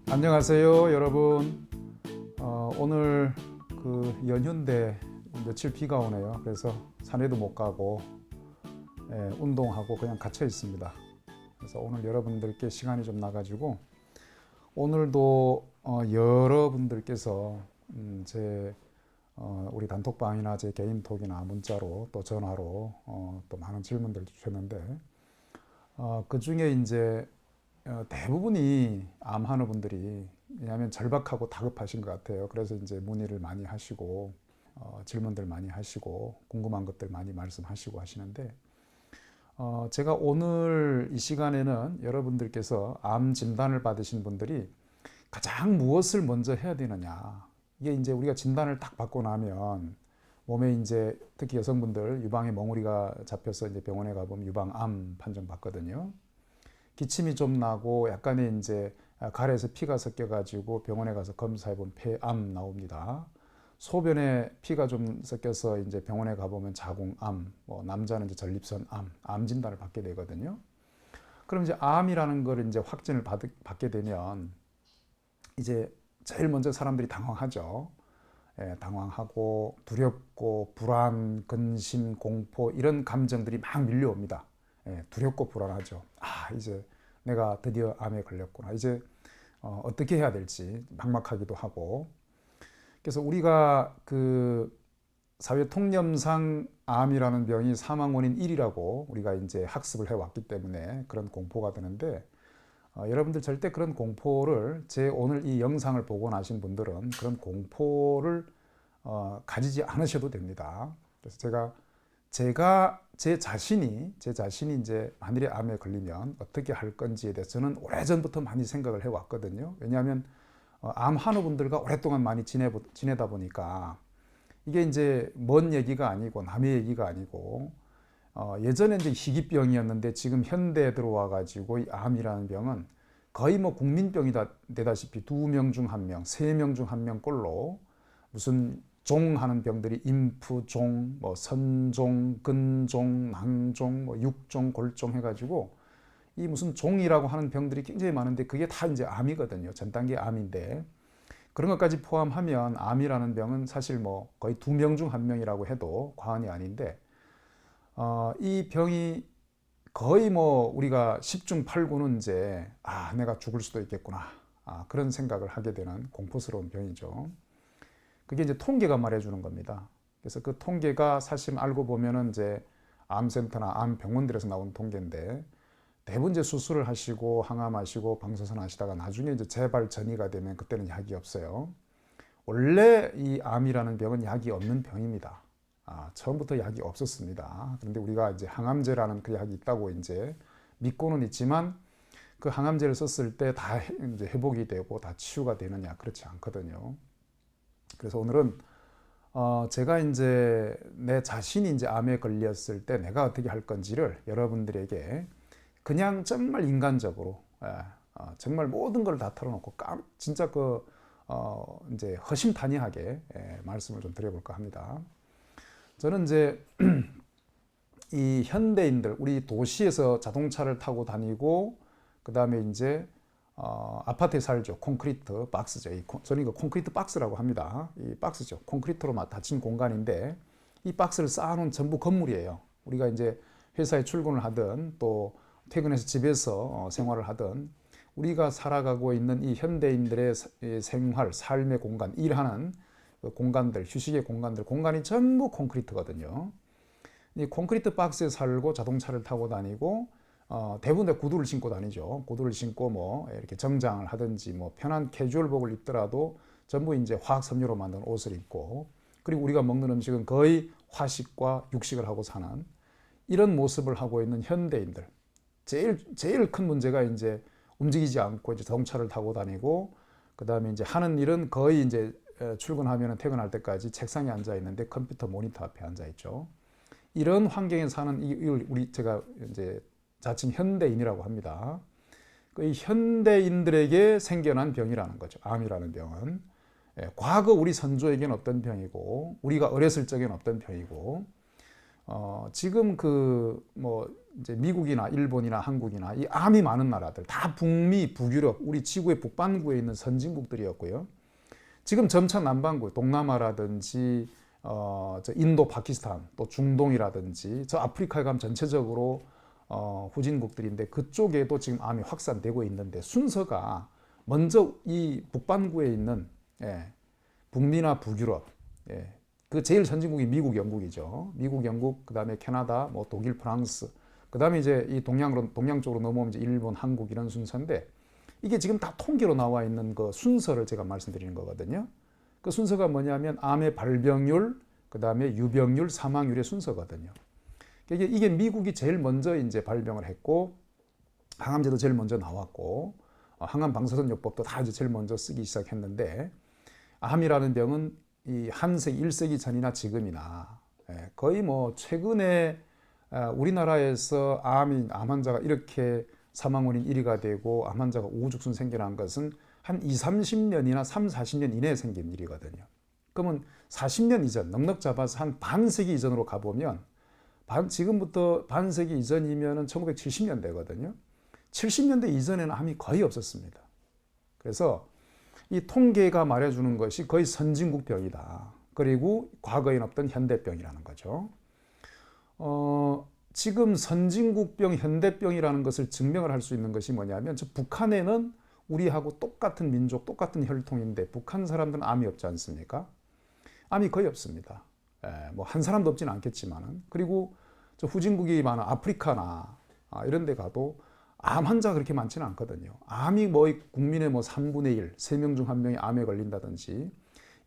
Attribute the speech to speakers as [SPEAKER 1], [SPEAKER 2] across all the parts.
[SPEAKER 1] 안녕하세요, 여러분. 오늘 연휴인데 며칠 비가 오네요. 그래서 산에도 못 가고 운동하고 그냥 갇혀 있습니다. 그래서 오늘 여러분들께 시간이 좀 나가지고 오늘도 여러분들께서 우리 단톡방이나 제 개인톡이나 문자로 또 전화로 또 많은 질문들 주셨는데 그 중에 이제 대부분이 암하는 분들이, 왜냐하면 절박하고 다급하신 것 같아요. 그래서 이제 문의를 많이 하시고 질문들 많이 하시고 궁금한 것들 많이 말씀하시고 하시는데, 제가 오늘 이 시간에는 여러분들께서 암 진단을 받으신 분들이 가장 무엇을 먼저 해야 되느냐, 이게 이제 우리가 진단을 딱 받고 나면 몸에 이제 특히 여성분들 유방에 멍우리가 잡혀서 이제 병원에 가보면 유방암 판정 받거든요. 기침이 좀 나고 약간의 이제 가래에서 피가 섞여가지고 병원에 가서 검사해보면 폐암 나옵니다. 소변에 피가 좀 섞여서 이제 병원에 가보면 자궁암, 뭐 남자는 이제 전립선암, 암 진단을 받게 되거든요. 그럼 이제 암이라는 걸 이제 확진을 받게 되면 이제 제일 먼저 사람들이 당황하죠. 당황하고 두렵고 불안, 근심, 공포 이런 감정들이 막 밀려옵니다. 두렵고 불안하죠. 이제 내가 드디어 암에 걸렸구나. 이제 어떻게 해야 될지 막막하기도 하고. 그래서 우리가 그 사회 통념상 암이라는 병이 사망 원인 1위라고 우리가 이제 학습을 해왔기 때문에 그런 공포가 드는데, 여러분들 절대 그런 공포를, 제 오늘 이 영상을 보고 나신 분들은 그런 공포를 가지지 않으셔도 됩니다. 그래서 제가 제 자신이 이제 만일에 암에 걸리면 어떻게 할 건지에 대해서 저는 오래전부터 많이 생각을 해왔거든요. 왜냐하면 암 환우분들과 오랫동안 많이 지내다 보니까 이게 이제 먼 얘기가 아니고 남의 얘기가 아니고, 예전에 이제 희귀병이었는데 지금 현대에 들어와 가지고 이 암이라는 병은 거의 뭐 국민병이 되다시피 2명 중 1명, 3명 중 1명 꼴로 무슨 종 하는 병들이 임푸종, 뭐 선종, 근종, 낭종, 뭐 육종, 골종 해가지고 이 무슨 종이라고 하는 병들이 굉장히 많은데 그게 다 이제 암이거든요. 전 단계 암인데, 그런 것까지 포함하면 암이라는 병은 사실 뭐 거의 2명 중 1명이라고 해도 과언이 아닌데, 이 병이 거의 뭐 우리가 10중 8구는 이제 내가 죽을 수도 있겠구나, 그런 생각을 하게 되는 공포스러운 병이죠. 그게 이제 통계가 말해주는 겁니다. 그래서 그 통계가 사실 알고 보면은 이제 암센터나 암병원들에서 나온 통계인데, 대부분 이제 수술을 하시고 항암하시고 방사선 하시다가 나중에 이제 재발 전이가 되면 그때는 약이 없어요. 원래 이 암이라는 병은 약이 없는 병입니다. 처음부터 약이 없었습니다. 그런데 우리가 이제 항암제라는 그 약이 있다고 이제 믿고는 있지만, 그 항암제를 썼을 때 다 이제 회복이 되고 다 치유가 되느냐, 그렇지 않거든요. 그래서 오늘은 제가 이제 내 자신이 이제 암에 걸렸을 때 내가 어떻게 할 건지를 여러분들에게 그냥 정말 인간적으로, 정말 모든 걸 다 털어놓고 진짜 이제 허심탄회하게 말씀을 좀 드려볼까 합니다. 저는 이제 이 현대인들, 우리 도시에서 자동차를 타고 다니고 그 다음에 이제 아파트에 살죠. 콘크리트 박스죠. 저는 이거 콘크리트 박스라고 합니다. 이 박스죠. 콘크리트로 닫힌 공간인데 이 박스를 쌓아놓은 전부 건물이에요. 우리가 이제 회사에 출근을 하든 또 퇴근해서 집에서 생활을 하든 우리가 살아가고 있는 이 현대인들의 생활, 삶의 공간, 일하는 공간들, 휴식의 공간들, 공간이 전부 콘크리트거든요. 이 콘크리트 박스에 살고 자동차를 타고 다니고, 대부분 다 구두를 신고 다니죠. 구두를 신고 뭐 이렇게 정장을 하든지 뭐 편한 캐주얼복을 입더라도 전부 이제 화학 섬유로 만든 옷을 입고, 그리고 우리가 먹는 음식은 거의 화식과 육식을 하고 사는 이런 모습을 하고 있는 현대인들. 제일 큰 문제가 이제 움직이지 않고 이제 자동차를 타고 다니고, 그 다음에 이제 하는 일은 거의 이제 출근하면 퇴근할 때까지 책상에 앉아 있는데 컴퓨터 모니터 앞에 앉아 있죠. 이런 환경에 사는 제가 이제 자칭 현대인이라고 합니다. 이 현대인들에게 생겨난 병이라는 거죠. 암이라는 병은 과거 우리 선조에게는 없던 병이고, 우리가 어렸을 적에는 없던 병이고, 지금 이제 미국이나 일본이나 한국이나 이 암이 많은 나라들 다 북미, 북유럽, 우리 지구의 북반구에 있는 선진국들이었고요. 지금 점차 남반구, 동남아라든지 저 인도, 파키스탄, 또 중동이라든지 저 아프리카에 가면 전체적으로 후진국들인데 그쪽에도 지금 암이 확산되고 있는데 순서가 먼저 이 북반구에 있는 북미나 북유럽, 그 제일 선진국이 미국, 영국이죠. 미국, 영국, 그 다음에 캐나다, 뭐 독일, 프랑스, 그 다음에 이제 이 동양 쪽으로 넘어오면 이제 일본, 한국 이런 순서인데 이게 지금 다 통계로 나와 있는 그 순서를 제가 말씀드리는 거거든요. 그 순서가 뭐냐면 암의 발병률, 그 다음에 유병률, 사망률의 순서거든요. 이게 미국이 제일 먼저 이제 발병을 했고 항암제도 제일 먼저 나왔고 항암 방사선요법도 다 이제 제일 먼저 쓰기 시작했는데 암이라는 병은 이 한 세기, 1세기 전이나 지금이나 거의 뭐 최근에 우리나라에서 암 환자가 이렇게 사망 원인 1위가 되고 암 환자가 우후죽순 생겨난 것은 한 2, 30년이나 3, 40년 이내에 생긴 일이거든요. 그러면 40년 이전, 넉넉 잡아서 한 반세기 이전으로 가보면 지금부터 반세기 이전이면 1970년대거든요. 70년대 이전에는 암이 거의 없었습니다. 그래서 이 통계가 말해주는 것이 거의 선진국 병이다. 그리고 과거에는 없던 현대병이라는 거죠. 지금 선진국병, 현대병이라는 것을 증명을 할 수 있는 것이 뭐냐면 저 북한에는 우리하고 똑같은 민족, 똑같은 혈통인데 북한 사람들은 암이 없지 않습니까? 암이 거의 없습니다. 뭐 한 사람도 없지는 않겠지만은. 그리고 저 후진국이 많은 아프리카나 이런 데 가도 암 환자가 그렇게 많지는 않거든요. 암이 뭐 국민의 뭐 3분의 1, 3명 중 1명이 암에 걸린다든지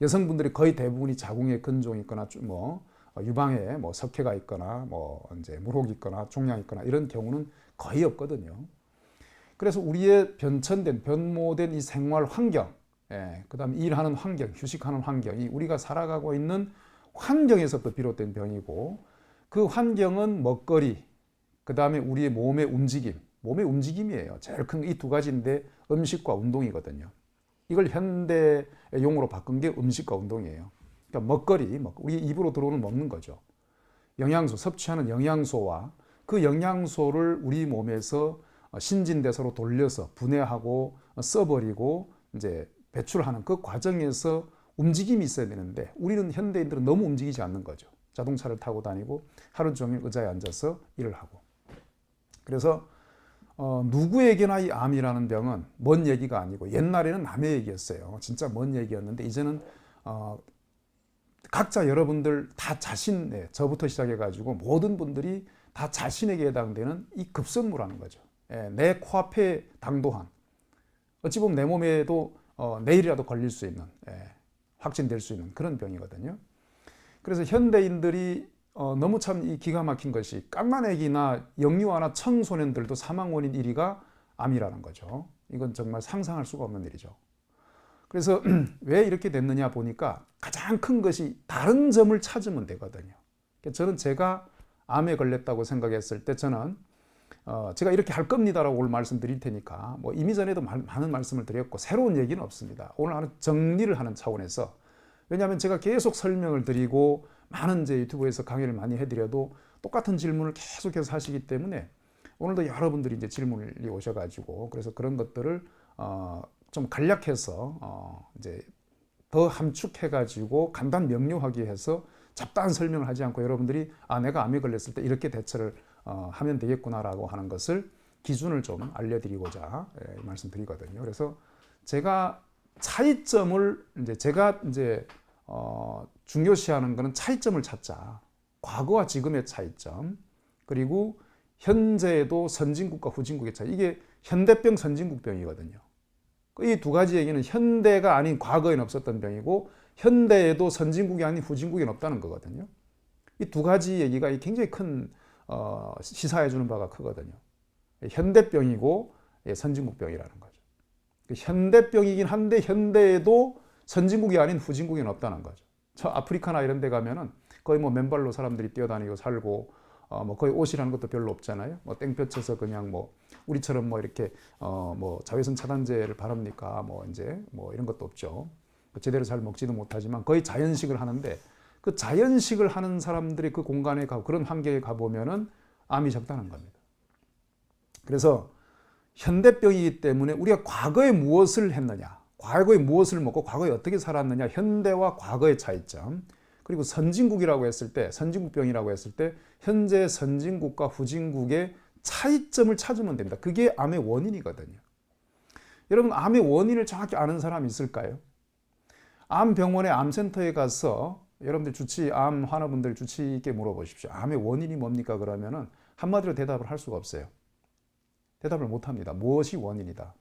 [SPEAKER 1] 여성분들이 거의 대부분이 자궁에 근종이 있거나 뭐 유방에 뭐 석회가 있거나 뭐 이제 물혹이 있거나 종양이 있거나 이런 경우는 거의 없거든요. 그래서 우리의 변모된 이 생활 환경, 그다음 일하는 환경, 휴식하는 환경이 우리가 살아가고 있는 환경에서부터 비롯된 병이고 그 환경은 먹거리, 그다음에 우리의 몸의 움직임이에요. 제일 큰 이 두 가지인데 음식과 운동이거든요. 이걸 현대 용어로 바꾼 게 음식과 운동이에요. 그러니까 먹거리, 우리 입으로 들어오는 먹는 거죠. 영양소, 섭취하는 영양소와 그 영양소를 우리 몸에서 신진대사로 돌려서 분해하고 써버리고 이제 배출하는 그 과정에서 움직임이 있어야 되는데 우리는 현대인들은 너무 움직이지 않는 거죠. 자동차를 타고 다니고 하루 종일 의자에 앉아서 일을 하고. 그래서 누구에게나 이 암이라는 병은 먼 얘기가 아니고 옛날에는 남의 얘기였어요. 진짜 먼 얘기였는데 이제는 각자 여러분들 다 저부터 시작해가지고 모든 분들이 다 자신에게 해당되는 이 급선무라는 거죠. 내 코앞에 당도한 어찌 보면 내 몸에도 내일이라도 걸릴 수 있는 확진될 수 있는 그런 병이거든요. 그래서 현대인들이 너무 참 이 기가 막힌 것이 갓난아기나 영유아나 청소년들도 사망 원인 1위가 암이라는 거죠. 이건 정말 상상할 수가 없는 일이죠. 그래서 왜 이렇게 됐느냐 보니까 가장 큰 것이 다른 점을 찾으면 되거든요. 저는 제가 암에 걸렸다고 생각했을 때 저는 제가 이렇게 할 겁니다라고 오늘 말씀드릴 테니까 뭐 이미 전에도 많은 말씀을 드렸고 새로운 얘기는 없습니다. 오늘 하는 정리를 하는 차원에서 왜냐하면 제가 계속 설명을 드리고 많은 제 유튜브에서 강의를 많이 해드려도 똑같은 질문을 계속해서 하시기 때문에 오늘도 여러분들이 이제 질문이 오셔가지고 그래서 그런 것들을 좀 간략해서 이제 더 함축해가지고 간단 명료하게 해서 잡다한 설명을 하지 않고 여러분들이 내가 암에 걸렸을 때 이렇게 대처를 하면 되겠구나라고 하는 것을 기준을 좀 알려드리고자 말씀드리거든요. 그래서 제가 차이점을 제가 중요시하는 것은 차이점을 찾자. 과거와 지금의 차이점, 그리고 현재에도 선진국과 후진국의 차이. 이게 현대병, 선진국병이거든요. 이 두 가지 얘기는 현대가 아닌 과거에는 없었던 병이고 현대에도 선진국이 아닌 후진국에는 없다는 거거든요. 이 두 가지 얘기가 굉장히 큰 시사해 주는 바가 크거든요. 현대병이고 선진국병이라는 거죠. 현대병이긴 한데 현대에도 선진국이 아닌 후진국에는 없다는 거죠. 저 아프리카나 이런 데 가면은 거의 뭐 맨발로 사람들이 뛰어다니고 살고 뭐 거의 옷이라는 것도 별로 없잖아요. 뭐 땡볕에서 그냥 뭐 우리처럼 뭐 이렇게 뭐 자외선 차단제를 바릅니까? 뭐 이제 뭐 이런 것도 없죠. 제대로 잘 먹지도 못하지만 거의 자연식을 하는데 그 자연식을 하는 사람들이 그 공간에 가고 그런 환경에 가보면은 암이 적다는 겁니다. 그래서 현대병이기 때문에 우리가 과거에 무엇을 했느냐, 과거에 무엇을 먹고 과거에 어떻게 살았느냐, 현대와 과거의 차이점, 그리고 선진국이라고 했을 때, 선진국병이라고 했을 때 현재 선진국과 후진국의 차이점을 찾으면 됩니다. 그게 암의 원인이거든요. 여러분, 암의 원인을 정확히 아는 사람이 있을까요? 암병원의 암센터에 가서 여러분들 암 환우분들 주치 있게 물어보십시오. 암의 원인이 뭡니까? 그러면은 한마디로 대답을 할 수가 없어요. 대답을 못 합니다. 무엇이 원인이다.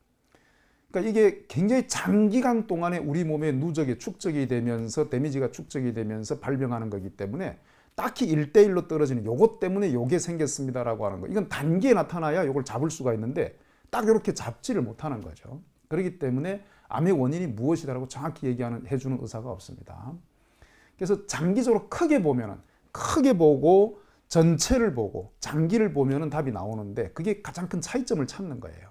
[SPEAKER 1] 그러니까 이게 굉장히 장기간 동안에 우리 몸의 누적이 축적이 되면서 데미지가 축적이 되면서 발병하는 거기 때문에 딱히 1대1로 떨어지는 요것 때문에 요게 생겼습니다라고 하는 거. 이건 단기에 나타나야 요걸 잡을 수가 있는데 딱 이렇게 잡지를 못하는 거죠. 그렇기 때문에 암의 원인이 무엇이다라고 정확히 해주는 의사가 없습니다. 그래서 장기적으로 크게 보고 전체를 보고 장기를 보면은 답이 나오는데 그게 가장 큰 차이점을 찾는 거예요.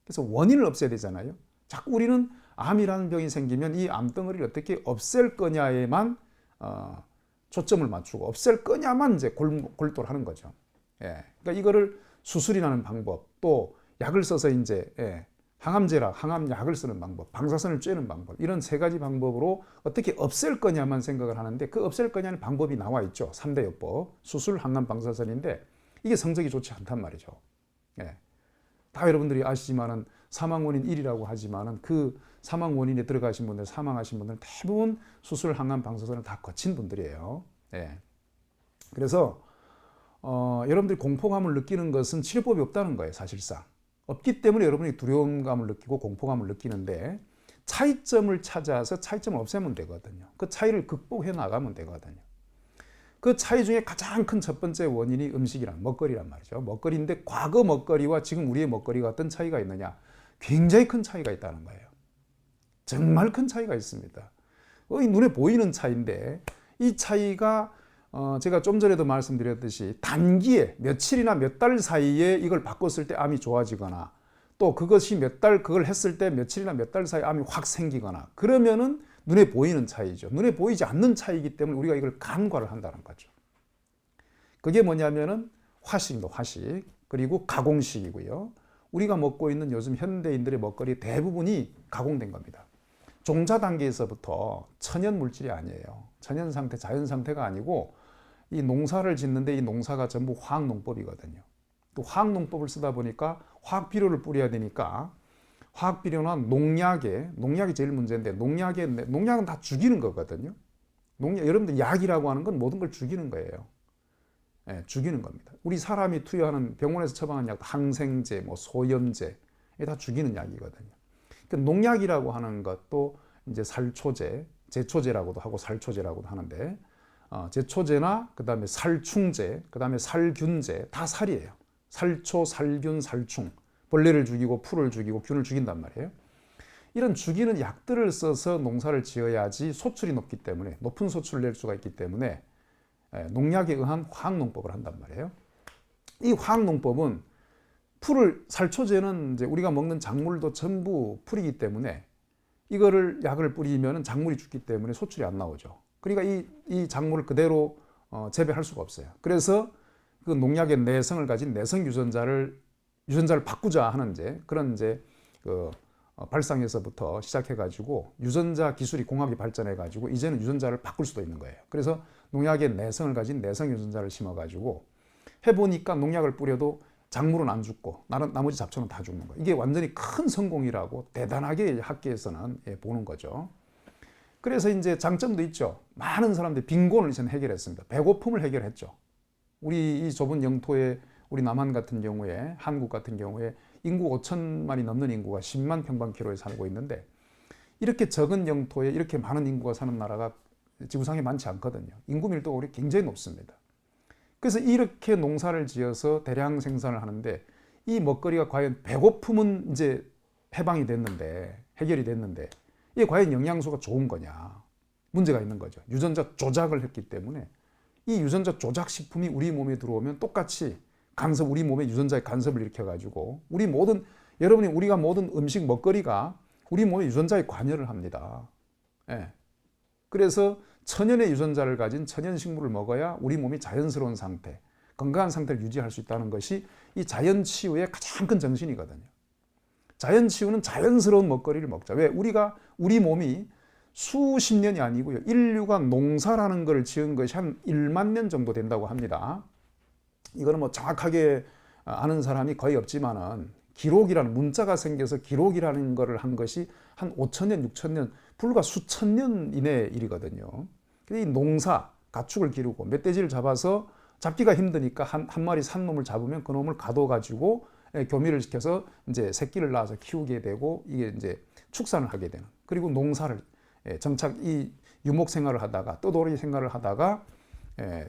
[SPEAKER 1] 그래서 원인을 없애야 되잖아요. 자꾸 우리는 암이라는 병이 생기면 이 암덩어리를 어떻게 없앨 거냐에만 초점을 맞추고 없앨 거냐만 이제 골똘하는 거죠. 예. 그러니까 이거를 수술이라는 방법, 또 약을 써서 이제 항암약을 쓰는 방법, 방사선을 쬐는 방법, 이런 세 가지 방법으로 어떻게 없앨 거냐만 생각을 하는데 그 없앨 거냐는 방법이 나와 있죠. 3대 요법, 수술, 항암, 방사선인데 이게 성적이 좋지 않단 말이죠. 예. 다 여러분들이 아시지만은 사망 원인 1이라고 하지만은 그 사망 원인에 들어가신 분들, 사망하신 분들은 대부분 수술, 항암, 방사선을 다 거친 분들이에요. 예. 그래서 여러분들이 공포감을 느끼는 것은 치료법이 없다는 거예요, 사실상. 없기 때문에 여러분이 두려움감을 느끼고 공포감을 느끼는데 차이점을 찾아서 차이점을 없애면 되거든요. 그 차이를 극복해 나가면 되거든요. 그 차이 중에 가장 큰 첫 번째 원인이 먹거리란 말이죠. 먹거리인데 과거 먹거리와 지금 우리의 먹거리가 어떤 차이가 있느냐? 굉장히 큰 차이가 있다는 거예요. 정말 큰 차이가 있습니다. 눈에 보이는 차이인데 이 차이가 제가 좀 전에도 말씀드렸듯이 단기에 며칠이나 몇 달 사이에 이걸 바꿨을 때 암이 좋아지거나 또 그것이 그걸 했을 때 며칠이나 몇 달 사이에 암이 확 생기거나 그러면은 눈에 보이는 차이죠. 눈에 보이지 않는 차이이기 때문에 우리가 이걸 간과를 한다는 거죠. 그게 뭐냐면은 화식입니다. 화식. 그리고 가공식이고요. 우리가 먹고 있는 요즘 현대인들의 먹거리 대부분이 가공된 겁니다. 종자 단계에서부터 천연 물질이 아니에요. 천연 상태, 자연 상태가 아니고 이 농사를 짓는데 이 농사가 전부 화학 농법이거든요. 또 화학 농법을 쓰다 보니까 화학 비료를 뿌려야 되니까 화학 비료나 농약이 제일 문제인데 농약은 다 죽이는 거거든요. 여러분들 약이라고 하는 건 모든 걸 죽이는 거예요. 예, 죽이는 겁니다. 우리 사람이 투여하는 병원에서 처방하는 약, 항생제, 소염제, 이게 다 죽이는 약이거든요. 그러니까 농약이라고 하는 것도 이제 살초제, 제초제라고도 하고 살초제라고도 하는데, 제초제나 그다음에 살충제, 그다음에 살균제 다 살이에요. 살초, 살균, 살충. 벌레를 죽이고 풀을 죽이고 균을 죽인단 말이에요. 이런 죽이는 약들을 써서 농사를 지어야지 소출이 높은 소출을 낼 수가 있기 때문에 농약에 의한 화학농법을 한단 말이에요. 이 화학농법은 살초제는 이제 우리가 먹는 작물도 전부 풀이기 때문에 이거를 약을 뿌리면 작물이 죽기 때문에 소출이 안 나오죠. 그러니까 이 작물을 그대로 재배할 수가 없어요. 그래서 그 농약의 내성을 가진 내성 유전자를 바꾸자 하는 그런 발상에서부터 시작해가지고 유전자 기술이 공학이 발전해가지고 이제는 유전자를 바꿀 수도 있는 거예요. 그래서 농약의 내성을 가진 내성 유전자를 심어가지고 해보니까 농약을 뿌려도 작물은 안 죽고 나머지 잡초는 다 죽는 거예요. 이게 완전히 큰 성공이라고 대단하게 학계에서는 보는 거죠. 그래서 이제 장점도 있죠. 많은 사람들이 빈곤을 이제 해결했습니다. 배고픔을 해결했죠. 우리 이 좁은 영토에 우리 남한 같은 경우에 한국 같은 경우에 인구 5천만이 넘는 인구가 10만 평방킬로에 살고 있는데 이렇게 적은 영토에 이렇게 많은 인구가 사는 나라가 지구상에 많지 않거든요. 인구 밀도가 우리 굉장히 높습니다. 그래서 이렇게 농사를 지어서 대량 생산을 하는데 이 먹거리가 과연 배고픔은 이제 해결이 됐는데 이게 과연 영양소가 좋은 거냐? 문제가 있는 거죠. 유전자 조작을 했기 때문에 이 유전자 조작 식품이 우리 몸에 들어오면 똑같이 우리 몸에 유전자의 간섭을 일으켜가지고 우리가 모든 음식 먹거리가 우리 몸에 유전자에 관여를 합니다. 예. 그래서 천연의 유전자를 가진 천연 식물을 먹어야 우리 몸이 자연스러운 상태, 건강한 상태를 유지할 수 있다는 것이 이 자연치유의 가장 큰 정신이거든요. 자연치유는 자연스러운 먹거리를 먹자. 왜? 우리 몸이 수십 년이 아니고요. 인류가 농사라는 걸 지은 것이 한 1만 년 정도 된다고 합니다. 이거는 뭐 정확하게 아는 사람이 거의 없지만은 기록이라는 문자가 생겨서 기록이라는 것을 한 것이 한 5천 년, 6천 년, 불과 수천 년 이내 일이거든요. 근데 이 농사, 가축을 기르고 멧돼지를 잡아서 잡기가 힘드니까 한 마리 산 놈을 잡으면 그 놈을 가둬가지고 교미를 시켜서 이제 새끼를 낳아서 키우게 되고 이게 이제 축산을 하게 되는. 그리고 농사를 정착 이 유목 생활을 하다가 떠돌이 생활을 하다가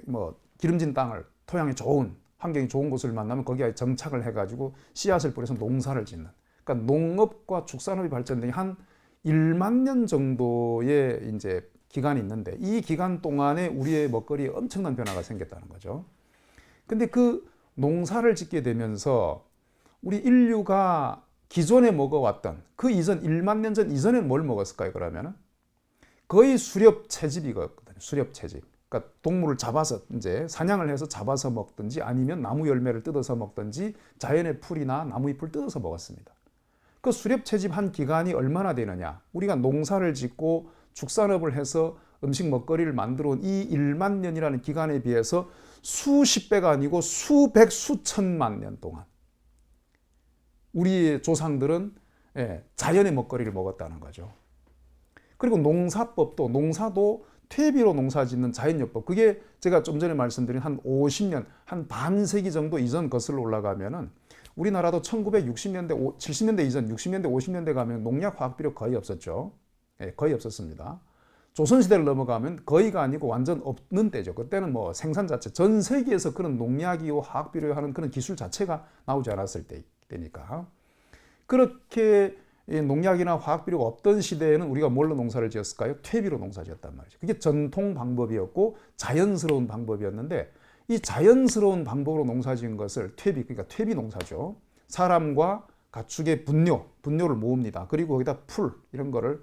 [SPEAKER 1] 뭐 기름진 땅을 토양이 좋은 환경이 좋은 곳을 만나면 거기에 정착을 해가지고 씨앗을 뿌려서 농사를 짓는. 그러니까 농업과 축산업이 발전된 한 1만 년 정도의 이제 기간이 있는데 이 기간 동안에 우리의 먹거리에 엄청난 변화가 생겼다는 거죠. 근데 그 농사를 짓게 되면서 우리 인류가 기존에 먹어왔던 그 이전 1만 년 전 이전에는 뭘 먹었을까요? 그러면은 거의 수렵 채집이거든요. 수렵 채집. 그러니까 동물을 잡아서 이제 사냥을 해서 잡아서 먹든지 아니면 나무 열매를 뜯어서 먹든지 자연의 풀이나 나무 잎을 뜯어서 먹었습니다. 그 수렵 채집한 기간이 얼마나 되느냐? 우리가 농사를 짓고 축산업을 해서 음식 먹거리를 만들어 온 이 1만 년이라는 기간에 비해서 수십 배가 아니고 수백 수천만 년 동안 우리의 조상들은 자연의 먹거리를 먹었다는 거죠. 그리고 농사도 퇴비로 농사 짓는 자연요법. 그게 제가 좀 전에 말씀드린 한 50년, 한 반세기 정도 이전 거슬러 올라가면은 우리나라도 1960년대, 70년대 이전, 60년대, 50년대 가면 농약 화학비료 거의 없었죠. 거의 없었습니다. 조선시대를 넘어가면 거의가 아니고 완전 없는 때죠. 그때는 뭐 생산 자체, 전 세계에서 그런 농약이요, 화학비료 하는 그런 기술 자체가 나오지 않았을 때니까. 그렇게 농약이나 화학비료가 없던 시대에는 우리가 뭘로 농사를 지었을까요? 퇴비로 농사 지었단 말이죠. 그게 전통 방법이었고 자연스러운 방법이었는데 이 자연스러운 방법으로 농사 지은 것을 그러니까 퇴비 농사죠. 사람과 가축의 분뇨를 모읍니다. 그리고 거기다 풀 이런 거를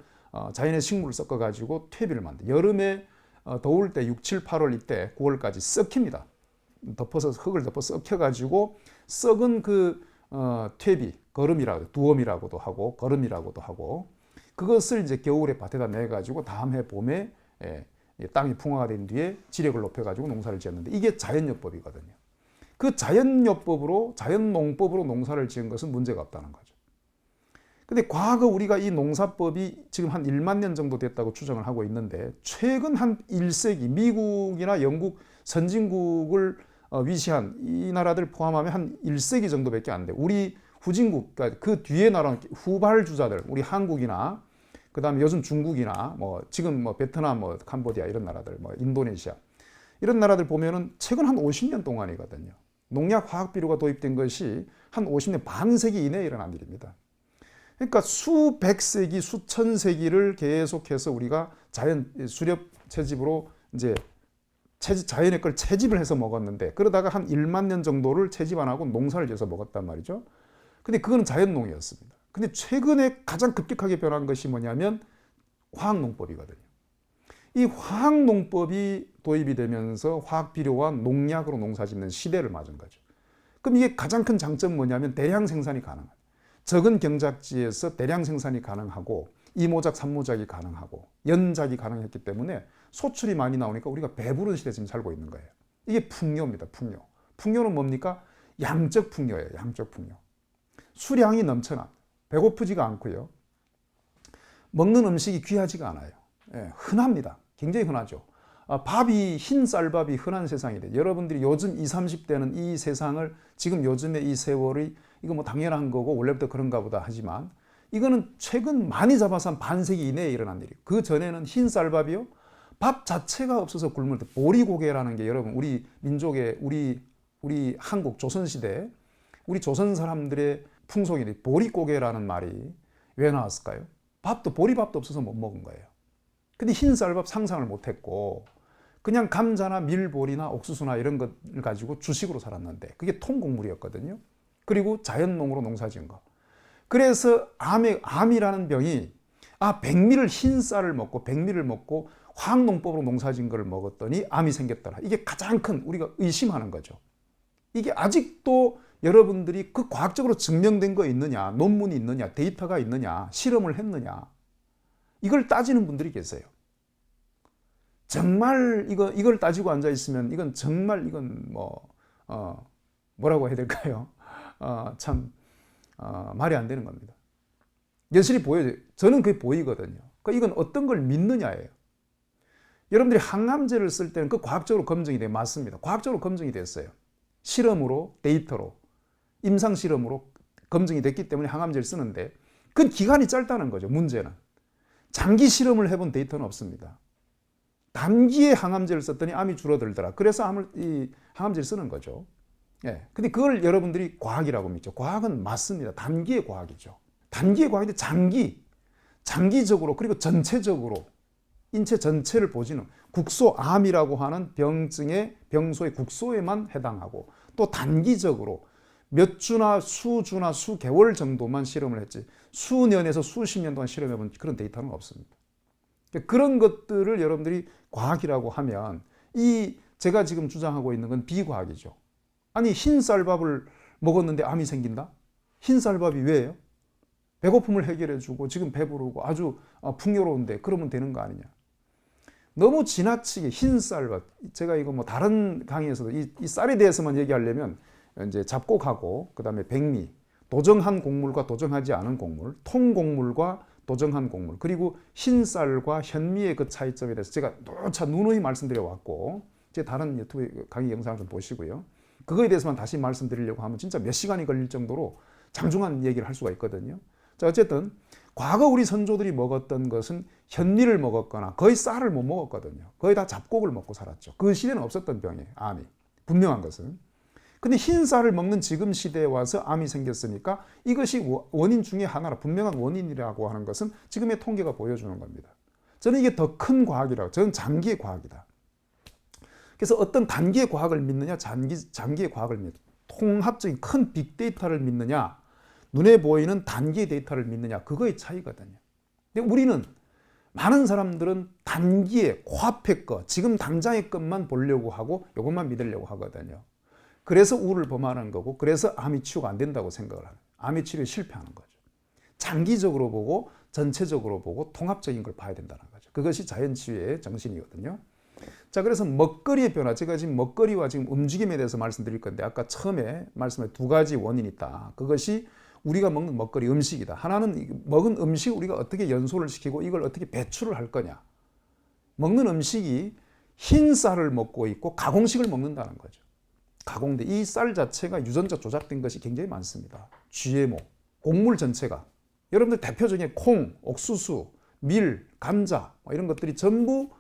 [SPEAKER 1] 자연의 식물을 섞어가지고 퇴비를 만들어요. 여름에 더울 때 6, 7, 8월 이때 9월까지 썩힙니다. 흙을 덮어 썩혀가지고 썩은 그 퇴비, 두엄이라고도 하고 거름이라고도 하고 그것을 이제 겨울에 밭에다 내가지고 다음 해 봄에 땅이 풍화가 된 뒤에 지력을 높여가지고 농사를 지었는데 이게 자연요법이거든요. 그 자연농법으로 농사를 지은 것은 문제가 없다는 거죠. 근데 과거 우리가 이 농사법이 지금 한 1만 년 정도 됐다고 추정을 하고 있는데 최근 한 1세기 미국이나 영국 선진국을 위시한 이 나라들 포함하면 한 1세기 정도밖에 안 돼. 우리 후진국, 그러니까 그 뒤에 나라는 후발주자들, 우리 한국이나 그다음에 요즘 중국이나 뭐 지금 뭐 베트남, 뭐 캄보디아 이런 나라들, 뭐 인도네시아 이런 나라들 보면은 최근 한 50년 동안이거든요. 농약 화학비료가 도입된 것이 한 50년 반세기 이내에 일어난 일입니다. 그러니까 수백 세기, 수천 세기를 계속해서 우리가 수렵 채집으로 이제 자연의 걸 채집을 해서 먹었는데 그러다가 한 1만 년 정도를 채집 안 하고 농사를 지어서 먹었단 말이죠. 근데 그거는 자연농이었습니다. 근데 최근에 가장 급격하게 변한 것이 뭐냐면 화학농법이거든요. 이 화학농법이 도입이 되면서 화학비료와 농약으로 농사짓는 시대를 맞은 거죠. 그럼 이게 가장 큰 장점은 뭐냐면 대량 생산이 가능합니다. 적은 경작지에서 대량 생산이 가능하고 이모작, 삼모작이 가능하고 연작이 가능했기 때문에 소출이 많이 나오니까 우리가 배부른 시대에 지금 살고 있는 거예요. 이게 풍요입니다. 풍요. 풍요는 뭡니까? 양적 풍요예요. 양적 풍요. 수량이 넘쳐납니다. 배고프지가 않고요. 먹는 음식이 귀하지가 않아요. 흔합니다. 굉장히 흔하죠. 밥이 흰 쌀밥이 흔한 세상이 돼요. 여러분들이 요즘 20, 30대는 이 세상을 지금 요즘의 이 세월이 이거 뭐 당연한 거고 원래부터 그런가 보다 하지만 이거는 최근 많이 잡아서 한 반세기 이내에 일어난 일이에요. 그 전에는 흰 쌀밥이요. 밥 자체가 없어서 굶을 때 보리고개라는 게 여러분 우리 민족의 우리 한국 조선시대 우리 조선 사람들의 풍속인데 보리고개라는 말이 왜 나왔을까요? 보리밥도 없어서 못 먹은 거예요. 근데 흰 쌀밥 상상을 못 했고 그냥 감자나 밀보리나 옥수수나 이런 것을 가지고 주식으로 살았는데 그게 통곡물이었거든요. 그리고 자연농으로 농사지은 거. 그래서 암이라는 병이 백미를 흰 쌀을 먹고 백미를 먹고 화학농법으로 농사진 걸 먹었더니 암이 생겼더라. 이게 가장 큰 우리가 의심하는 거죠. 이게 아직도 여러분들이 그 과학적으로 증명된 거 있느냐, 논문이 있느냐, 데이터가 있느냐, 실험을 했느냐, 이걸 따지는 분들이 계세요. 정말 이걸 따지고 앉아 있으면 이건 정말 이건 뭐라고 해야 될까요? 말이 안 되는 겁니다. 여실히 보여요. 저는 그게 보이거든요. 그러니까 이건 어떤 걸 믿느냐예요. 여러분들이 항암제를 쓸 때는 그 과학적으로 검증이 돼요. 맞습니다. 과학적으로 검증이 됐어요. 실험으로, 데이터로, 임상 실험으로 검증이 됐기 때문에 항암제를 쓰는데 그건 기간이 짧다는 거죠. 문제는. 장기 실험을 해본 데이터는 없습니다. 단기에 항암제를 썼더니 암이 줄어들더라. 그래서 항암제를 쓰는 거죠. 예. 근데 그걸 여러분들이 과학이라고 믿죠. 과학은 맞습니다. 단기의 과학이죠. 단기의 과학인데 장기적으로 그리고 전체적으로 인체 전체를 보지는 국소암이라고 하는 병소의 국소에만 해당하고 또 단기적으로 몇 주나 수주나 수개월 정도만 실험을 했지 수년에서 수십 년 동안 실험해본 그런 데이터는 없습니다. 그런 것들을 여러분들이 과학이라고 하면 제가 지금 주장하고 있는 건 비과학이죠. 아니 흰쌀밥을 먹었는데 암이 생긴다? 흰쌀밥이 왜요? 배고픔을 해결해주고 지금 배부르고 아주 풍요로운데 그러면 되는 거 아니냐. 너무 지나치게 흰쌀밥, 제가 이거 뭐 다른 강의에서도 이 쌀에 대해서만 얘기하려면 이제 잡곡하고 그다음에 백미, 도정한 곡물과 도정하지 않은 곡물, 통곡물과 도정한 곡물, 그리고 흰쌀과 현미의 그 차이점에 대해서 제가 누누이 말씀드려 왔고 제 다른 유튜브 강의 영상을 좀 보시고요. 그거에 대해서만 다시 말씀드리려고 하면 진짜 몇 시간이 걸릴 정도로 장중한 얘기를 할 수가 있거든요. 자, 어쨌든 과거 우리 선조들이 먹었던 것은 현미를 먹었거나 거의 쌀을 못 먹었거든요. 거의 다 잡곡을 먹고 살았죠. 그 시대는 없었던 병이에요. 암이. 분명한 것은. 근데 흰 쌀을 먹는 지금 시대에 와서 암이 생겼으니까 이것이 원인 중에 하나라, 분명한 원인이라고 하는 것은 지금의 통계가 보여주는 겁니다. 저는 이게 더 큰 과학이라고, 저는 장기의 과학이다. 그래서 어떤 단기의 과학을 믿느냐, 장기의 과학을 믿느냐, 통합적인 큰 빅데이터를 믿느냐, 눈에 보이는 단기의 데이터를 믿느냐, 그거의 차이거든요. 근데 우리는 많은 사람들은 단기의 코앞의 것, 지금 당장의 것만 보려고 하고 이것만 믿으려고 하거든요. 그래서 우를 범하는 거고, 그래서 암이 치료가 안 된다고 생각을 하는 거예요. 암의 치료에 실패하는 거죠. 장기적으로 보고 전체적으로 보고 통합적인 걸 봐야 된다는 거죠. 그것이 자연치유의 정신이거든요. 자, 그래서 먹거리의 변화, 제가 지금 먹거리와 지금 움직임에 대해서 말씀드릴 건데 아까 처음에 말씀한 두 가지 원인이 있다. 그것이 우리가 먹는 먹거리, 음식이다. 하나는 먹은 음식 우리가 어떻게 연소를 시키고 이걸 어떻게 배출을 할 거냐. 먹는 음식이 흰 쌀을 먹고 있고 가공식을 먹는다는 거죠. 가공돼. 이 쌀 자체가 유전자 조작된 것이 굉장히 많습니다. GMO, 곡물 전체가. 여러분들 대표적인 콩, 옥수수, 밀, 감자 이런 것들이 전부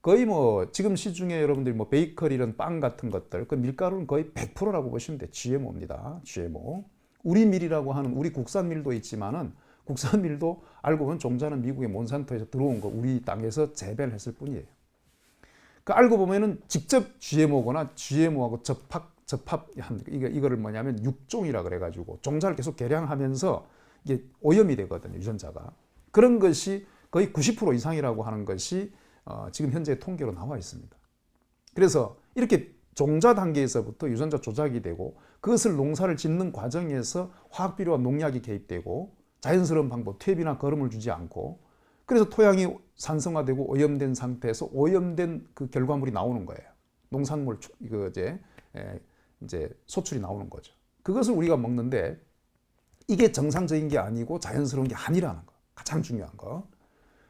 [SPEAKER 1] 거의 지금 시중에 여러분들이 베이커리 이런 빵 같은 것들, 그 밀가루는 거의 100%라고 보시면 돼요. GMO입니다. GMO. 우리 밀이라고 하는 우리 국산 밀도 있지만은 국산 밀도 알고 보면 종자는 미국의 몬산토에서 들어온 거 우리 땅에서 재배를 했을 뿐이에요. 그 알고 보면은 직접 GMO거나 GMO하고 접합한 이거를 뭐냐면 육종이라 그래가지고 종자를 계속 개량하면서 이게 오염이 되거든요. 유전자가. 그런 것이 거의 90% 이상이라고 하는 것이 지금 현재 통계로 나와 있습니다. 그래서 이렇게 종자 단계에서부터 유전자 조작이 되고 그것을 농사를 짓는 과정에서 화학비료와 농약이 개입되고 자연스러운 방법, 퇴비나 거름을 주지 않고 그래서 토양이 산성화되고 오염된 상태에서 오염된 그 결과물이 나오는 거예요. 농산물 이제 소출이 나오는 거죠. 그것을 우리가 먹는데 이게 정상적인 게 아니고 자연스러운 게 아니라는 거. 가장 중요한 거.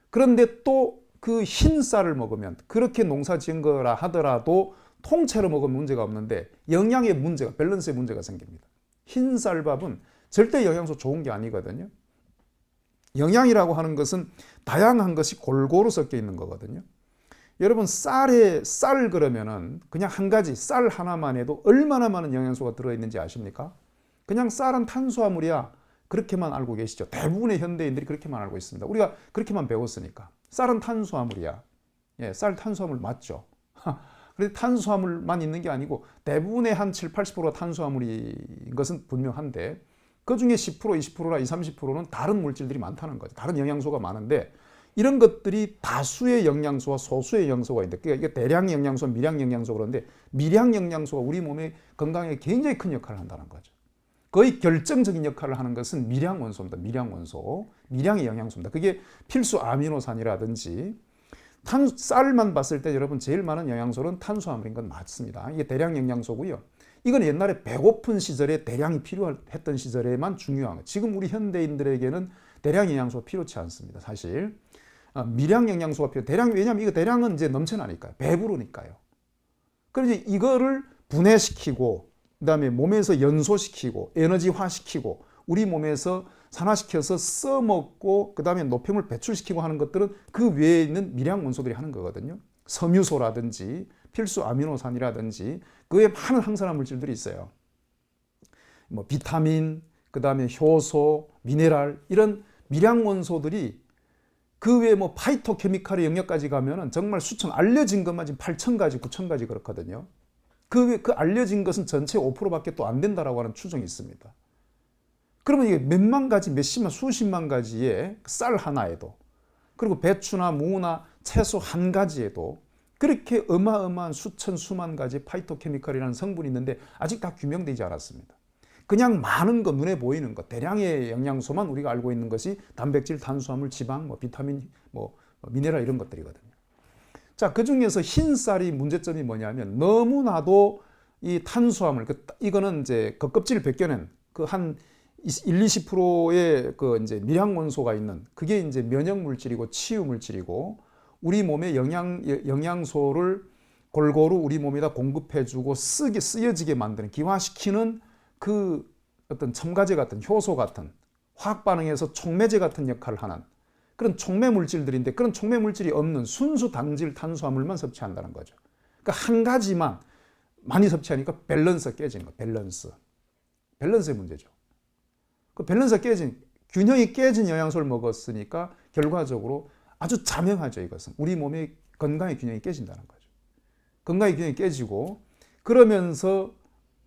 [SPEAKER 1] 그런데 또 그 흰 쌀을 먹으면 그렇게 농사 지은 거라 하더라도 통째로 먹으면 문제가 없는데 영양의 문제가, 밸런스의 문제가 생깁니다. 흰 쌀밥은 절대 영양소 좋은 게 아니거든요. 영양이라고 하는 것은 다양한 것이 골고루 섞여 있는 거거든요. 여러분 쌀 그러면은 그냥 한 가지 쌀 하나만 해도 얼마나 많은 영양소가 들어있는지 아십니까? 그냥 쌀은 탄수화물이야. 그렇게만 알고 계시죠. 대부분의 현대인들이 그렇게만 알고 있습니다. 우리가 그렇게만 배웠으니까. 쌀은 탄수화물이야. 예, 쌀 탄수화물 맞죠. 그런데 탄수화물만 있는 게 아니고 대부분의 한 7, 80%가 탄수화물인 것은 분명한데 그중에 10%, 20%나 20, 30%는 다른 물질들이 많다는 거죠. 다른 영양소가 많은데 이런 것들이 다수의 영양소와 소수의 영양소가 있는데, 그러니까 이게 대량 영양소, 미량 영양소 그런데 미량 영양소가 우리 몸의 건강에 굉장히 큰 역할을 한다는 거죠. 거의 결정적인 역할을 하는 것은 미량 원소입니다. 미량 원소, 미량의 영양소입니다. 그게 필수 아미노산이라든지 쌀만 봤을 때 여러분 제일 많은 영양소는 탄수화물인 건 맞습니다. 이게 대량 영양소고요. 이건 옛날에 배고픈 시절에 대량이 필요했던 시절에만 중요한 거예요. 지금 우리 현대인들에게는 대량 영양소가 필요치 않습니다. 사실 미량 영양소가 대량, 왜냐하면 이거 대량은 이제 넘쳐나니까요. 배부르니까요. 그래서 이거를 분해시키고 그다음에 몸에서 연소시키고 에너지화시키고 우리 몸에서 산화시켜서 써먹고 그다음에 노폐물 배출시키고 하는 것들은 그 외에 있는 미량 원소들이 하는 거거든요. 섬유소라든지 필수 아미노산이라든지 그 외에 많은 항산화 물질들이 있어요. 뭐 비타민, 그다음에 효소, 미네랄 이런 미량 원소들이 그 외에 뭐 파이토케미칼의 영역까지 가면은 정말 수천, 알려진 것만 지금 8,000가지, 9,000가지 그렇거든요. 그 알려진 것은 전체 5%밖에 또 안 된다라고 하는 추정이 있습니다. 그러면 이게 몇만 가지, 몇십만, 수십만 가지의 쌀 하나에도, 그리고 배추나 무나 채소 한 가지에도 그렇게 어마어마한 수천, 수만 가지 파이토케미칼이라는 성분이 있는데 아직 다 규명되지 않았습니다. 그냥 많은 거, 눈에 보이는 것, 대량의 영양소만 우리가 알고 있는 것이 단백질, 탄수화물, 지방, 뭐 비타민, 뭐 미네랄 이런 것들이거든요. 자, 그 중에서 흰쌀이 문제점이 뭐냐면 너무나도 이 탄수화물, 이거는 이제 겉껍질을 벗겨낸 그 한 20%의 그 이제 미량 원소가 있는 그게 이제 면역 물질이고 치유 물질이고 우리 몸에 영양소를 골고루 우리 몸에다 공급해주고 쓰여지게 만드는, 기화시키는 그 어떤 첨가제 같은, 효소 같은, 화학 반응에서 촉매제 같은 역할을 하는 그런 촉매 물질들인데, 그런 촉매 물질이 없는 순수 당질 탄수화물만 섭취한다는 거죠. 그러니까 한 가지만 많이 섭취하니까 밸런스가 깨지는 거예요. 밸런스의 문제죠. 그 밸런스가 깨진, 균형이 깨진 영양소를 먹었으니까 결과적으로 아주 자명하죠. 이것은 우리 몸의 건강의 균형이 깨진다는 거죠. 건강의 균형이 깨지고 그러면서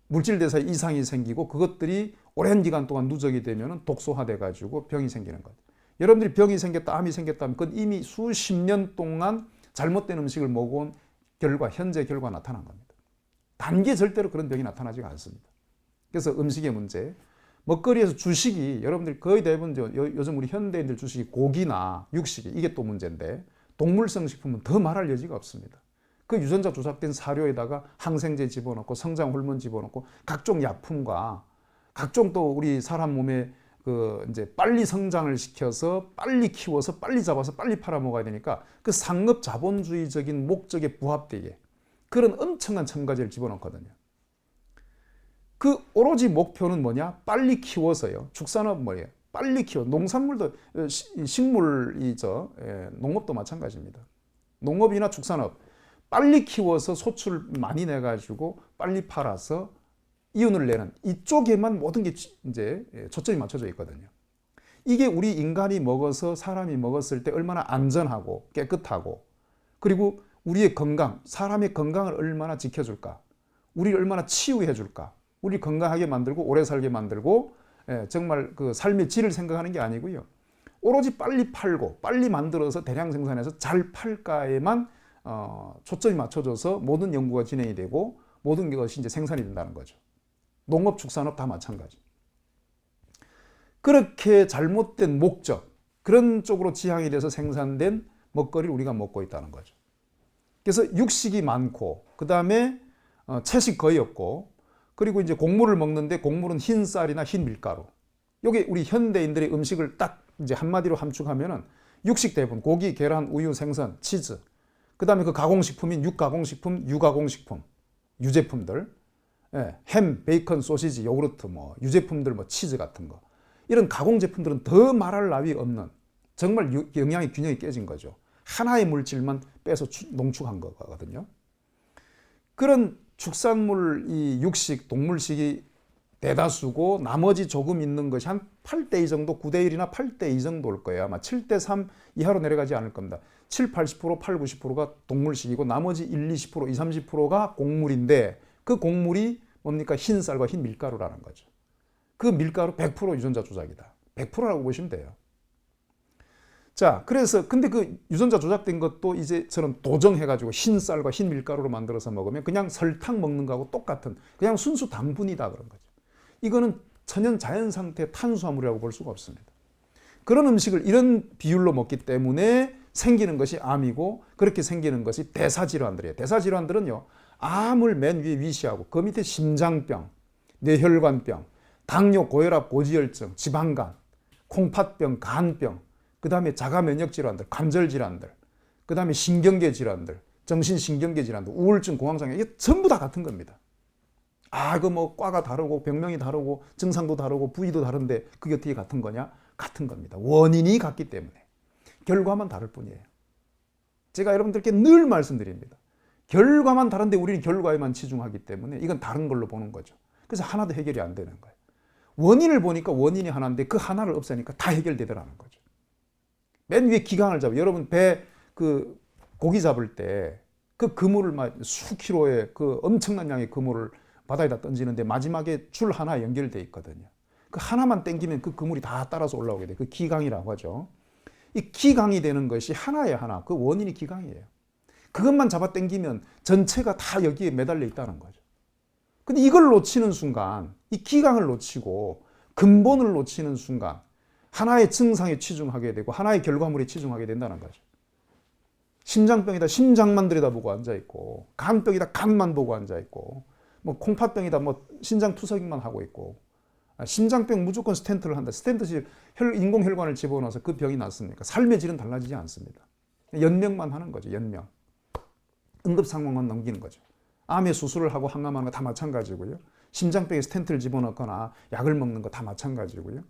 [SPEAKER 1] 물질 대사에 이상이 생기고 그것들이 오랜 기간 동안 누적이 되면 독소화돼 가지고 병이 생기는 거죠. 여러분들이 병이 생겼다, 암이 생겼다면 그건 이미 수십 년 동안 잘못된 음식을 먹어온 결과, 현재 결과 나타난 겁니다. 단기에 절대로 그런 병이 나타나지가 않습니다. 그래서 음식의 문제, 먹거리에서 주식이, 여러분들이 거의 대부분 요즘 우리 현대인들 주식이 고기나 육식이, 이게 또 문제인데 동물성 식품은 더 말할 여지가 없습니다. 그 유전자 조작된 사료에다가 항생제 집어넣고 성장 호르몬 집어넣고 각종 약품과 각종 또 우리 사람 몸에 그 이제 빨리 성장을 시켜서 빨리 키워서 빨리 잡아서 빨리 팔아 먹어야 되니까 그 상업 자본주의적인 목적에 부합되게 그런 엄청난 첨가제를 집어넣거든요. 그 오로지 목표는 뭐냐? 빨리 키워서요. 축산업 뭐예요? 빨리 키워. 농산물도 식물이죠. 농업도 마찬가지입니다. 농업이나 축산업 빨리 키워서 소출 많이 내 가지고 빨리 팔아서 이윤을 내는 이쪽에만 모든 게 이제 초점이 맞춰져 있거든요. 이게 우리 인간이 먹어서 사람이 먹었을 때 얼마나 안전하고 깨끗하고 그리고 우리의 건강, 사람의 건강을 얼마나 지켜줄까, 우리를 얼마나 치유해 줄까, 우리 건강하게 만들고 오래 살게 만들고 정말 그 삶의 질을 생각하는 게 아니고요. 오로지 빨리 팔고 빨리 만들어서 대량 생산해서 잘 팔까에만 초점이 맞춰져서 모든 연구가 진행이 되고 모든 것이 이제 생산이 된다는 거죠. 농업, 축산업 다 마찬가지. 그렇게 잘못된 목적, 그런 쪽으로 지향이 돼서 생산된 먹거리를 우리가 먹고 있다는 거죠. 그래서 육식이 많고, 그 다음에 채식 거의 없고, 그리고 이제 곡물을 먹는데 곡물은 흰 쌀이나 흰 밀가루. 요게 우리 현대인들의 음식을 딱 이제 한마디로 함축하면은 육식 대부분 고기, 계란, 우유, 생선, 치즈. 그 다음에 그 가공식품인 육가공식품, 유가공식품, 유제품들. 햄, 베이컨, 소시지, 요구르트, 뭐 유제품들, 뭐 치즈 같은 거. 이런 가공 제품들은 더 말할 나위 없는 정말 영양의 균형이 깨진 거죠. 하나의 물질만 빼서 농축한 거거든요. 그런 축산물, 이 육식, 동물식이 대다수고 나머지 조금 있는 것이 한 8대2 정도, 9대1이나 8대2 정도일 거예요. 아마 7대3 이하로 내려가지 않을 겁니다. 7, 80%, 8, 90%가 동물식이고 나머지 1, 20%, 20, 30%가 곡물인데 그 곡물이 뭡니까? 흰 쌀과 흰 밀가루라는 거죠. 그 밀가루 100% 유전자 조작이다. 100%라고 보시면 돼요. 자, 그래서 근데 그 유전자 조작된 것도 이제 저는 도정해가지고 흰 쌀과 흰 밀가루로 만들어서 먹으면 그냥 설탕 먹는 거하고 똑같은 그냥 순수 당분이다 그런 거죠. 이거는 천연 자연 상태의 탄수화물이라고 볼 수가 없습니다. 그런 음식을 이런 비율로 먹기 때문에 생기는 것이 암이고 그렇게 생기는 것이 대사질환들이에요. 대사질환들은요, 암을 맨 위에 위시하고 그 밑에 심장병, 뇌혈관병, 당뇨, 고혈압, 고지혈증, 지방간, 콩팥병, 간병, 그 다음에 자가면역질환들, 관절질환들, 그 다음에 신경계 질환들, 정신신경계 질환들, 우울증, 공황장애, 이게 전부 다 같은 겁니다. 아, 그 뭐 과가 다르고 병명이 다르고 증상도 다르고 부위도 다른데 그게 어떻게 같은 거냐? 같은 겁니다. 원인이 같기 때문에. 결과만 다를 뿐이에요. 제가 여러분들께 늘 말씀드립니다. 결과만 다른데 우리는 결과에만 치중하기 때문에 이건 다른 걸로 보는 거죠. 그래서 하나도 해결이 안 되는 거예요. 원인을 보니까 원인이 하나인데 그 하나를 없애니까 다 해결되더라는 거죠. 맨 위에 기강을 잡아. 여러분 배 그 고기 잡을 때 그 그물을 막 수킬로의 그 엄청난 양의 그물을 바다에다 던지는데 마지막에 줄 하나 연결돼 있거든요. 그 하나만 땡기면 그 그물이 다 따라서 올라오게 돼. 그 기강이라고 하죠. 이 기강이 되는 것이 하나예요, 하나. 그 원인이 기강이에요. 그것만 잡아 당기면 전체가 다 여기에 매달려 있다는 거죠. 근데 이걸 놓치는 순간, 이 기강을 놓치고 근본을 놓치는 순간 하나의 증상에 치중하게 되고 하나의 결과물에 치중하게 된다는 거죠. 심장병이다 심장만 들여다보고 앉아있고, 간병이다 간만 보고 앉아있고, 뭐 콩팥병이다 뭐 신장 투석만 하고 있고, 심장병 무조건 스텐트를 한다. 스텐트 인공혈관을 집어넣어서 그 병이 낫습니까? 삶의 질은 달라지지 않습니다. 연명만 하는 거죠. 연명. 응급 상황만 넘기는 거죠. 암에 수술을 하고 항암하는 거 다 마찬가지고요. 심장병에 스텐트를 집어넣거나 약을 먹는 거 다 마찬가지고요.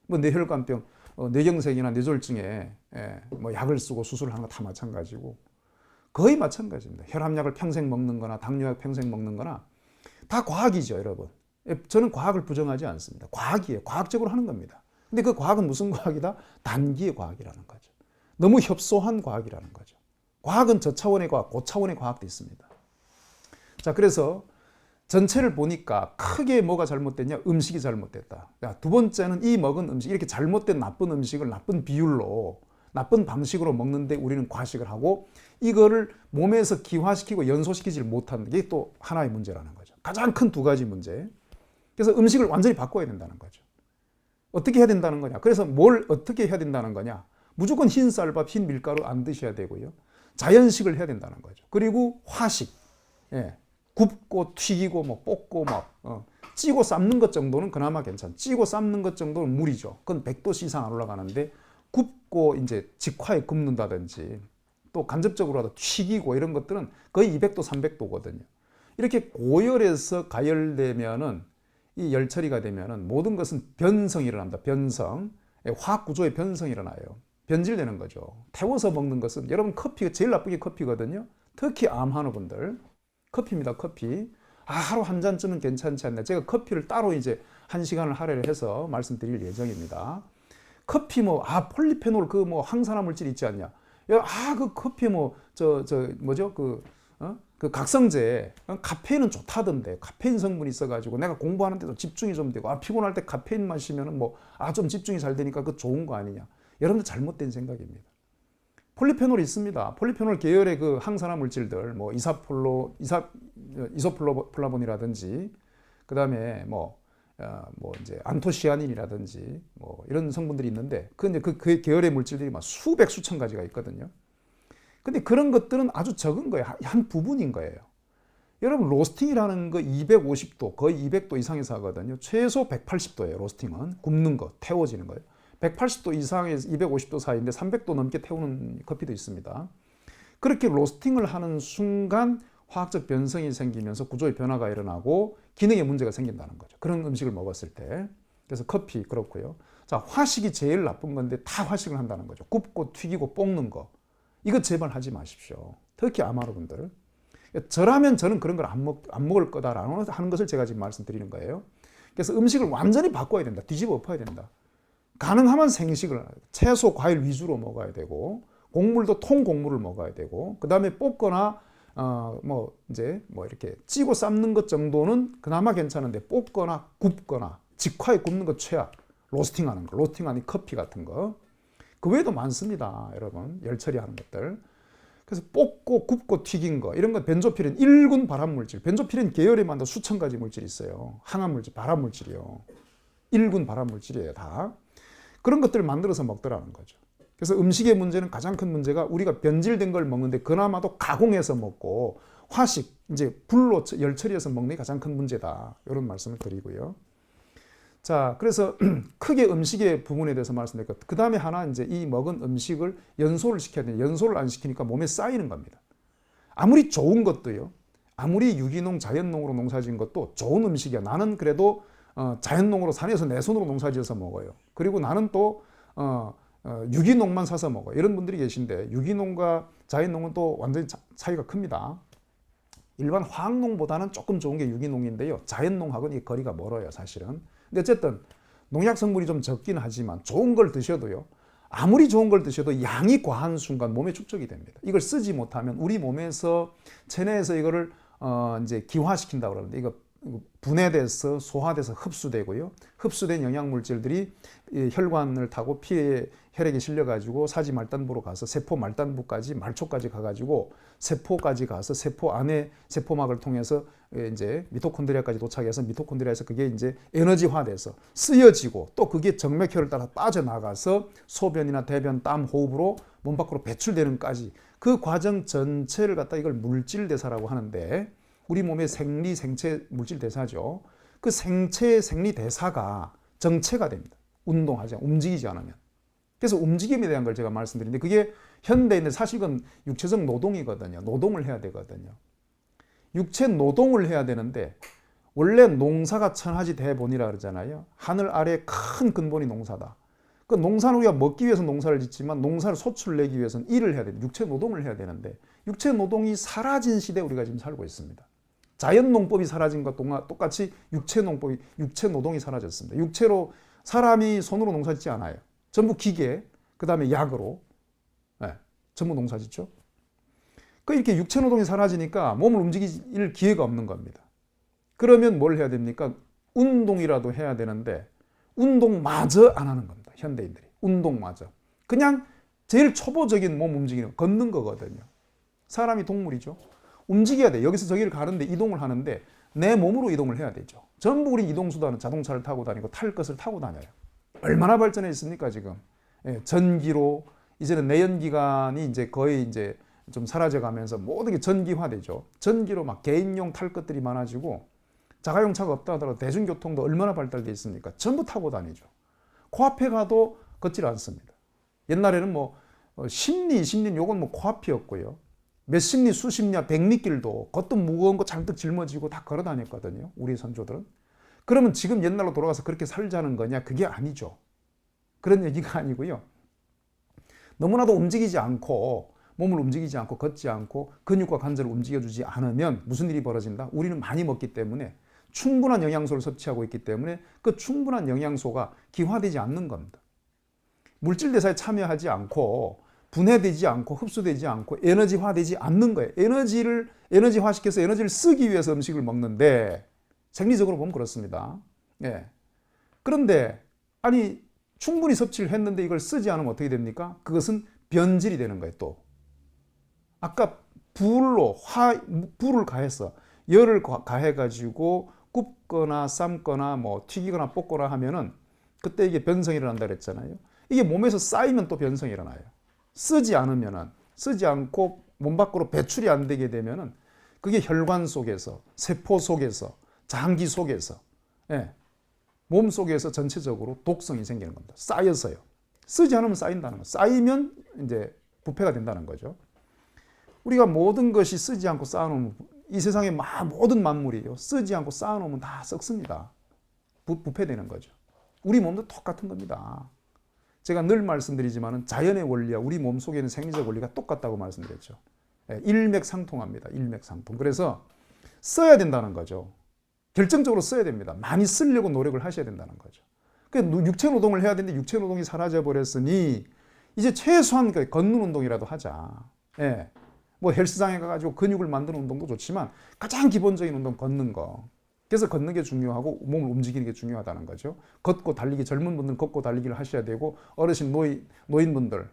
[SPEAKER 1] 뭐 뇌혈관병, 뇌경색이나 뇌졸중에 뭐 약을 쓰고 수술을 하는 거 다 마찬가지고 거의 마찬가지입니다. 혈압약을 평생 먹는 거나 당뇨약 평생 먹는 거나 다 과학이죠, 여러분. 저는 과학을 부정하지 않습니다. 과학이에요. 과학적으로 하는 겁니다. 근데 그 과학은 무슨 과학이다? 단기의 과학이라는 거죠. 너무 협소한 과학이라는 거죠. 과학은 저차원의 과학, 고차원의 과학도 있습니다. 자, 그래서 전체를 보니까 크게 뭐가 잘못됐냐? 음식이 잘못됐다. 두 번째는 이 먹은 음식, 이렇게 잘못된 나쁜 음식을 나쁜 비율로, 나쁜 방식으로 먹는데 우리는 과식을 하고 이거를 몸에서 기화시키고 연소시키지 못하는 게 또 하나의 문제라는 거죠. 가장 큰 두 가지 문제. 그래서 음식을 완전히 바꿔야 된다는 거죠. 어떻게 해야 된다는 거냐? 그래서 뭘 어떻게 해야 된다는 거냐? 무조건 흰 쌀밥, 흰 밀가루 안 드셔야 되고요. 자연식을 해야 된다는 거죠. 그리고 화식. 예. 굽고 튀기고 뭐 볶고 막 찌고 삶는 것 정도는 그나마 괜찮아. 찌고 삶는 것 정도는 무리죠. 그건 100도씨 이상 안 올라가는데 굽고 이제 직화에 굽는다든지 또 간접적으로라도 튀기고 이런 것들은 거의 200도, 300도거든요. 이렇게 고열에서 가열되면은 이 열 처리가 되면은 모든 것은 변성이 일어납니다. 변성. 화학 구조의 변성이 일어나요. 변질되는 거죠. 태워서 먹는 것은 여러분 커피가 제일 나쁜 게 커피거든요. 특히 암 환우분들. 커피입니다. 커피. 하루 한 잔쯤은 괜찮지 않나. 제가 커피를 따로 이제 1시간을 할애를 해서 말씀드릴 예정입니다. 커피 폴리페놀 그 항산화 물질 있지 않냐. 그 커피 뭐죠? 그 각성제, 카페인은 좋다던데, 카페인 성분이 있어가지고 내가 공부하는데도 집중이 좀 되고, 피곤할 때 카페인 마시면은 좀 집중이 잘 되니까 그거 좋은 거 아니냐. 여러분들 잘못된 생각입니다. 폴리페놀이 있습니다. 폴리페놀 계열의 그 항산화 물질들, 이소플라본이라든지, 그 다음에 이제 안토시아닌이라든지, 이런 성분들이 있는데, 그 계열의 물질들이 수백, 수천 가지가 있거든요. 근데 그런 것들은 아주 적은 거예요. 한 부분인 거예요. 여러분, 로스팅이라는 거 250도, 거의 200도 이상에서 하거든요. 최소 180도예요, 로스팅은. 굽는 거, 태워지는 거예요. 180도 이상에서 250도 사이인데 300도 넘게 태우는 커피도 있습니다. 그렇게 로스팅을 하는 순간 화학적 변성이 생기면서 구조의 변화가 일어나고 기능에 문제가 생긴다는 거죠. 그런 음식을 먹었을 때. 그래서 커피 그렇고요. 자, 화식이 제일 나쁜 건데 다 화식을 한다는 거죠. 굽고 튀기고 볶는 거. 이거 제발 하지 마십시오. 특히 아마루분들. 저라면 저는 그런 걸 안 먹을 거다라는 하는 것을 제가 지금 말씀드리는 거예요. 그래서 음식을 완전히 바꿔야 된다. 뒤집어 엎어야 된다. 가능하면 생식을, 채소, 과일 위주로 먹어야 되고, 곡물도 통곡물을 먹어야 되고, 그 다음에 볶거나, 이렇게 찌고 삶는 것 정도는 그나마 괜찮은데, 볶거나 굽거나, 직화에 굽는 것 최악. 로스팅하는 거, 로스팅하는 커피 같은 거. 그 외에도 많습니다. 여러분, 열 처리하는 것들. 그래서 볶고 굽고 튀긴 거 이런 건 벤조피렌 1군 발암물질. 벤조피렌 계열에만 수천 가지 물질이 있어요. 항암물질, 발암물질이요. 1군 발암물질이에요. 다. 그런 것들을 만들어서 먹더라는 거죠. 그래서 음식의 문제는 가장 큰 문제가 우리가 변질된 걸 먹는데 그나마도 가공해서 먹고 화식, 이제 불로 열 처리해서 먹는 게 가장 큰 문제다. 이런 말씀을 드리고요. 자, 그래서 크게 음식의 부분에 대해서 말씀드렸고, 그 다음에 하나 이제 이 먹은 음식을 연소를 시켜야 되는데, 연소를 안 시키니까 몸에 쌓이는 겁니다. 아무리 좋은 것도요, 아무리 유기농, 자연농으로 농사진 것도 좋은 음식이야. 나는 그래도 자연농으로 산에서 내 손으로 농사지어서 먹어요. 그리고 나는 또 유기농만 사서 먹어요. 이런 분들이 계신데, 유기농과 자연농은 또 완전히 차이가 큽니다. 일반 화학농보다는 조금 좋은 게 유기농인데요, 자연농하고는 이 거리가 멀어요, 사실은. 근데 어쨌든 농약 성분이 좀 적긴 하지만 좋은 걸 드셔도요, 아무리 좋은 걸 드셔도 양이 과한 순간 몸에 축적이 됩니다. 이걸 쓰지 못하면 우리 몸에서 체내에서 이거를 이제 기화시킨다고 그러는데, 이거 분해돼서 소화돼서 흡수되고요. 흡수된 영양물질들이 혈관을 타고 피에 혈액이 실려가지고 사지 말단부로 가서 세포 말단부까지 말초까지 가가지고 세포까지 가서 세포 안에 세포막을 통해서 이제 미토콘드리아까지 도착해서 미토콘드리아에서 그게 이제 에너지화돼서 쓰여지고 또 그게 정맥혈을 따라 빠져나가서 소변이나 대변, 땀, 호흡으로 몸 밖으로 배출되는까지 그 과정 전체를 갖다 이걸 물질대사라고 하는데, 우리 몸의 생리, 생체, 물질대사죠. 그 생체, 생리대사가 정체가 됩니다. 운동하지 않으면, 움직이지 않으면. 그래서 움직임에 대한 걸 제가 말씀드리는데, 그게 현대인데 사실은 육체적 노동이거든요. 노동을 해야 되거든요. 육체 노동을 해야 되는데, 원래 농사가 천하지 대본이라 그러잖아요. 하늘 아래 큰 근본이 농사다. 그 농사는 우리가 먹기 위해서 농사를 짓지만 농사를 소출을 내기 위해서는 일을 해야 됩니다. 육체 노동을 해야 되는데, 육체 노동이 사라진 시대에 우리가 지금 살고 있습니다. 자연농법이 사라진 것과 똑같이 육체 노동이 사라졌습니다. 육체로 사람이 손으로 농사 짓지 않아요. 전부 기계, 그 다음에 약으로, 전부 농사 짓죠. 이렇게 육체 노동이 사라지니까 몸을 움직일 기회가 없는 겁니다. 그러면 뭘 해야 됩니까? 운동이라도 해야 되는데 운동마저 안 하는 겁니다. 현대인들이. 운동마저. 그냥 제일 초보적인 몸 움직이는 걷는 거거든요. 사람이 동물이죠. 움직여야 돼. 여기서 저기를 가는데 이동을 하는데 내 몸으로 이동을 해야 되죠. 전부 우리 이동수단은 자동차를 타고 다니고 탈 것을 타고 다녀요. 얼마나 발전해 있습니까, 지금? 전기로, 이제는 내연기관이 이제 거의 이제 좀 사라져 가면서 모든 게 전기화되죠. 전기로 막 개인용 탈 것들이 많아지고, 자가용 차가 없다 하더라도 대중교통도 얼마나 발달돼 있습니까? 전부 타고 다니죠. 코앞에 가도 걷질 않습니다. 옛날에는 뭐 10리, 20리 요건 뭐 코앞이었고요. 몇십 리, 수십 리, 100리길도 그것도 무거운 거 잔뜩 짊어지고 다 걸어 다녔거든요. 우리 선조들은. 그러면 지금 옛날로 돌아가서 그렇게 살자는 거냐? 그게 아니죠. 그런 얘기가 아니고요. 너무나도 움직이지 않고, 몸을 움직이지 않고 걷지 않고 근육과 관절을 움직여주지 않으면 무슨 일이 벌어진다? 우리는 많이 먹기 때문에 충분한 영양소를 섭취하고 있기 때문에 그 충분한 영양소가 기화되지 않는 겁니다. 물질 대사에 참여하지 않고 분해되지 않고 흡수되지 않고 에너지화되지 않는 거예요. 에너지화시켜서 에너지를 쓰기 위해서 음식을 먹는데, 생리적으로 보면 그렇습니다. 그런데 아니 충분히 섭취를 했는데 이걸 쓰지 않으면 어떻게 됩니까? 그것은 변질이 되는 거예요. 또 아까 불을 가해서 열을 가해가지고 굽거나 삶거나 뭐 튀기거나 볶거나 하면은 그때 이게 변성이 일어난다 그랬잖아요. 이게 몸에서 쌓이면 또 변성이 일어나요. 쓰지 않고 몸 밖으로 배출이 안 되게 되면은 그게 혈관 속에서, 세포 속에서, 장기 속에서, 몸 속에서 전체적으로 독성이 생기는 겁니다. 쌓여서요. 쓰지 않으면 쌓인다는 거. 쌓이면 이제 부패가 된다는 거죠. 우리가 모든 것이 쓰지 않고 쌓아놓으면, 이 세상의 모든 만물이요, 쓰지 않고 쌓아놓으면 다 썩습니다. 부패되는 거죠. 우리 몸도 똑같은 겁니다. 제가 늘 말씀드리지만 자연의 원리와 우리 몸 속에 있는 생리적 원리가 똑같다고 말씀드렸죠. 일맥상통합니다. 일맥상통. 그래서 써야 된다는 거죠. 결정적으로 써야 됩니다. 많이 쓰려고 노력을 하셔야 된다는 거죠. 육체 노동을 해야 되는데 육체 노동이 사라져 버렸으니 이제 최소한 걷는 운동이라도 하자. 뭐 헬스장에 가가지고 근육을 만드는 운동도 좋지만 가장 기본적인 운동 걷는 거. 그래서 걷는 게 중요하고 몸을 움직이는 게 중요하다는 거죠. 걷고 달리기, 젊은 분들은 걷고 달리기를 하셔야 되고, 어르신, 노인분들,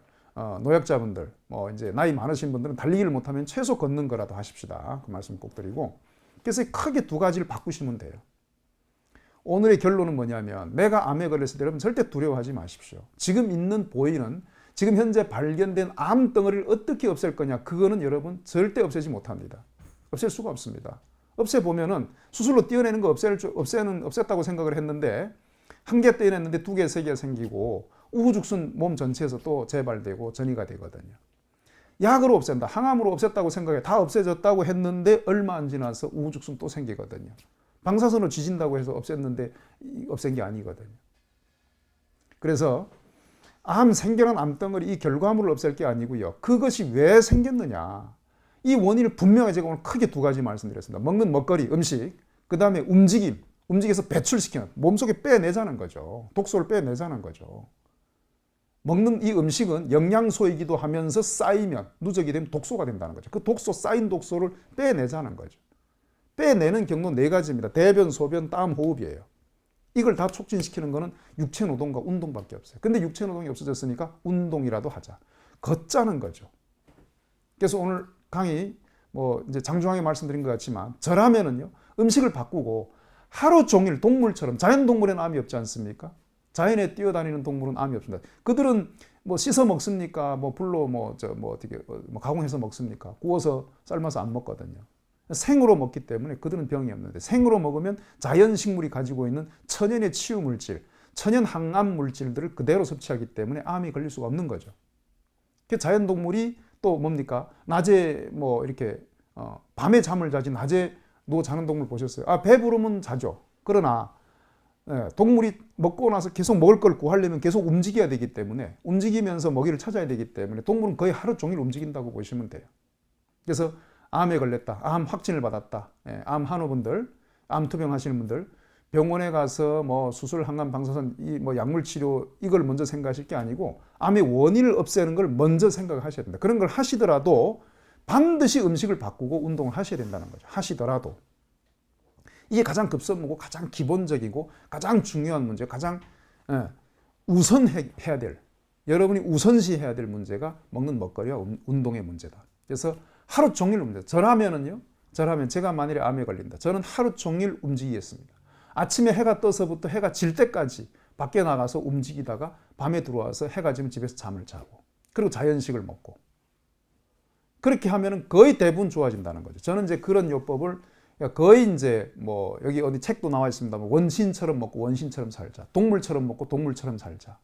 [SPEAKER 1] 노약자분들, 뭐 이제 나이 많으신 분들은 달리기를 못하면 최소 걷는 거라도 하십시다. 그 말씀 꼭 드리고. 그래서 크게 두 가지를 바꾸시면 돼요. 오늘의 결론은 뭐냐면, 내가 암에 걸렸을 때 여러분 절대 두려워하지 마십시오. 지금 있는 보이는, 지금 현재 발견된 암 덩어리를 어떻게 없앨 거냐, 그거는 여러분 절대 없애지 못합니다. 없앨 수가 없습니다. 없애보면은 수술로 떼어내는 거 없앴다고 생각을 했는데, 한 개 떼어냈는데 두 개, 세 개 생기고 우후죽순 몸 전체에서 또 재발되고 전이가 되거든요. 약으로 없앤다, 항암으로 없앴다고 생각해 다 없애졌다고 했는데 얼마 안 지나서 우후죽순 또 생기거든요. 방사선으로 지진다고 해서 없앴는데 없앤 게 아니거든요. 그래서 생겨난 암덩어리, 이 결과물을 없앨 게 아니고요. 그것이 왜 생겼느냐, 이 원인을 분명히 제가 오늘 크게 두 가지 말씀드렸습니다. 먹는 먹거리, 음식, 그 다음에 움직여서 배출시키는, 몸속에 빼내자는 거죠. 독소를 빼내자는 거죠. 먹는 이 음식은 영양소이기도 하면서 쌓이면, 누적이 되면 독소가 된다는 거죠. 그 쌓인 독소를 빼내자는 거죠. 빼내는 경로 네 가지입니다. 대변, 소변, 땀, 호흡이에요. 이걸 다 촉진시키는 거는 육체 노동과 운동밖에 없어요. 근데 육체 노동이 없어졌으니까 운동이라도 하자. 걷자는 거죠. 그래서 오늘 강의, 뭐 이제 장중하게 말씀드린 것 같지만, 저라면은요, 음식을 바꾸고 하루 종일 동물처럼, 자연동물에는 암이 없지 않습니까? 자연에 뛰어다니는 동물은 암이 없습니다. 그들은 뭐 씻어 먹습니까? 뭐 불로 어떻게 가공해서 먹습니까? 구워서 삶아서 안 먹거든요. 생으로 먹기 때문에 그들은 병이 없는데, 생으로 먹으면 자연식물이 가지고 있는 천연의 치유 물질, 천연 항암 물질들을 그대로 섭취하기 때문에 암이 걸릴 수가 없는 거죠. 자연동물이 또 뭡니까? 낮에 뭐 이렇게 밤에 잠을 자지 낮에 누워 자는 동물 보셨어요? 배부르면 자죠. 그러나 동물이 먹고 나서 계속 먹을 걸 구하려면 계속 움직여야 되기 때문에, 움직이면서 먹이를 찾아야 되기 때문에 동물은 거의 하루 종일 움직인다고 보시면 돼요. 그래서 암에 걸렸다, 암 확진을 받았다, 암 한우분들, 암 투병하시는 분들, 병원에 가서 뭐 수술, 항암, 방사선, 뭐 약물 치료, 이걸 먼저 생각하실 게 아니고 암의 원인을 없애는 걸 먼저 생각하셔야 된다. 그런 걸 하시더라도 반드시 음식을 바꾸고 운동을 하셔야 된다는 거죠. 하시더라도. 이게 가장 급선무고 가장 기본적이고 가장 중요한 문제, 가장 우선해야 될, 여러분이 우선시해야 될 문제가 먹는 먹거리와 운동의 문제다. 그래서 하루 종일 저라면 제가 만일에 암에 걸린다, 저는 하루 종일 움직이겠습니다. 아침에 해가 떠서부터 해가 질 때까지 밖에 나가서 움직이다가 밤에 들어와서 해가 지면 집에서 잠을 자고, 그리고 자연식을 먹고, 그렇게 하면은 거의 대부분 좋아진다는 거죠. 저는 이제 그런 요법을 거의 이제 뭐 여기 어디 책도 나와 있습니다만, 원신처럼 먹고 원신처럼 살자, 동물처럼 먹고 동물처럼 살자.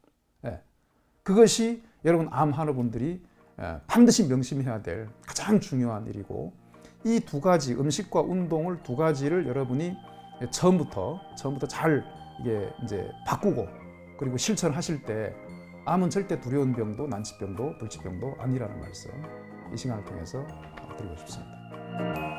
[SPEAKER 1] 그것이 여러분 암 한우분들이 반드시 명심해야 될 가장 중요한 일이고, 이 두 가지, 음식과 운동을 두 가지를 여러분이 처음부터 잘 이게 이제 바꾸고 그리고 실천하실 때 암은 절대 두려운 병도 난치병도 불치병도 아니라는 말씀, 이 시간을 통해서 드리고 싶습니다.